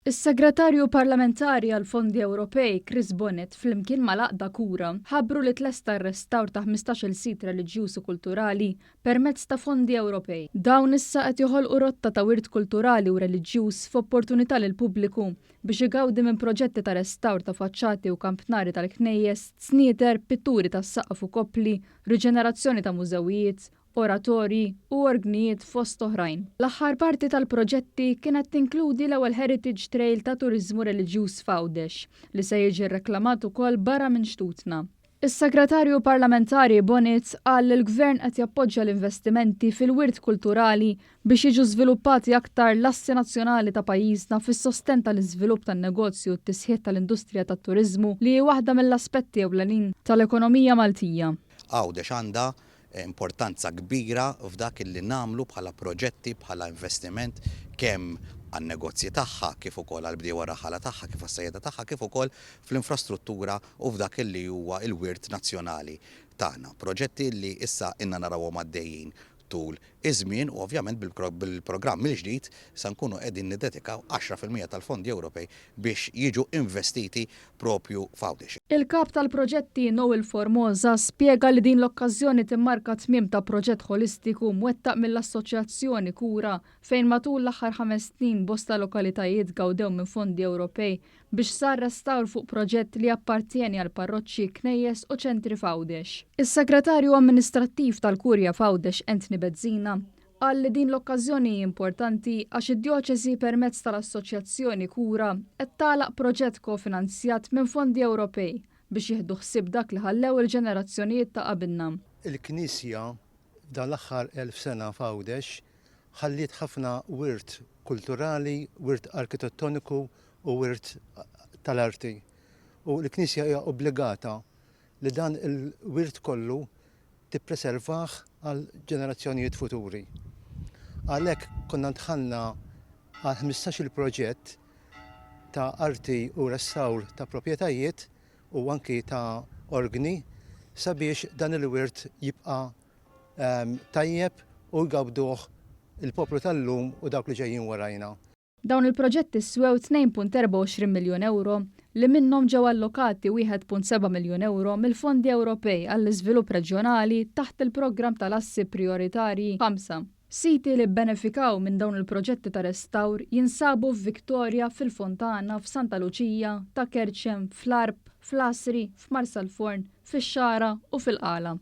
Is-Segretarju Parlamentari għal Fondi Ewropej Chris Bonnet flimkien ma' Laqda Kura ħabbru li tlesta r-restawr ta' 15-il sit reliġjuż u kulturali permezz ta' fondi Ewropej. Dawn issa qed joħolqu rotta ta' wirt kulturali u reliġjuż f'opportunità lil pubbliku biex igawdi minn proġetti ta' restawr ta' faċċati u kampnari tal-knejjes, snieder, pitturi tas-saqaf u koppli, riġenerazzjoni ta' mużewijiet, oratori u orgnijiet fost oħrajn. L-aħħar parti tal-proġetti kienet tinkludi l-ewwel Heritage Trail ta' Turiżmu Reliġjuż f'Għawdex li se jiġi rreklamat ukoll barra minn Xtutna. Is-Segretarju Parlamentari Bonnet qal li l-Gvern qed jappoġġja l-investimenti fil-wirt kulturali biex jiġu żviluppati aktar l-assi nazzjonali ta' pajjiżna fis-sosten tal-iżvilupp tan-negozju u t-tisħiħ tal-industrija tat-turiżmu li hi waħda mill-aspetti ewlenin tal-ekonomija Maltija. Għawdex għandha importanza kbira f'dak li nagħmlu bħala proġetti, bħala investiment kemm għan-negozji tagħha kif ukoll għall-bdiewa raħala tagħha kif għas-sajjeda tagħha kif ukoll fl-infrastruttura u f'dak li huwa l-wirt nazzjonali tagħna. Proġetti li issa inna narawhom għaddejjin tul iż-żmien u ovvjament bil-programm il-ġdid se nkunu qegħdin niddedikaw 10% tal-fondi Ewropej biex jiġu investiti propju f'Għawdex. Il-kap tal-proġetti Noel Formosa spjega li din l-okkażjoni timmarka tmiem ta' proġett holistiku mwettaq mill-Assoċjazzjoni Kura fejn matul l-aħħar 5 snin bosta lokalitajiet gawdew minn fondi Ewropej biex sar restawr fuq proġett li appartieni għal parroċċi, knejjes u ċentri f'Għawdex. Is-Segretarju Amministrattiv tal-Kurja f'Għawdex Anthony Bezzina qal li din l-okkażjoni importanti għax id-Djoċesi permezz tal-Assoċjazzjoni Kura qed tagħlaq proġett kofinanzjat minn fondi Ewropej biex jieħdu ħsieb dak li ħallew il-ġenerazzjonijiet ta' qabilna. Il-Knisja f'dan l-aħħar 1000 sena f'Għawdex ħalliet ħafna wirt kulturali, wirt arkitettoniku u wirt tal-arti. U l-Knisja hija obbligata li dan il-wirt kollu tippreservah għal ġenerazzjonijiet futuri. Għalhekk konna ntħallna għal 15-il proġett ta' arti u restawr ta' proprjetajiet u anki ta' organi sabiex dan il-wirt jibqa' tajjeb u jgawduh il-poplu tal-lum u dawk li ġejjin warajna. Dawn il-proġetti swew 2.24 miljun euro li minnhom ġew allokati 1.7 miljun euro mill-fondi Ewropej għall-iżvilupp reġjonali taħt il-programm tal-assi prioritarji 5. Siti li benefikaw minn dawn il-proġetti ta' restawr jinsabu f'Viktorja, fil-Fontana, f'Santa Luċija, ta' Kerċem, fl-Arb, fl-Asri, f'Marsalforn, fix-Xara u fil-Qala.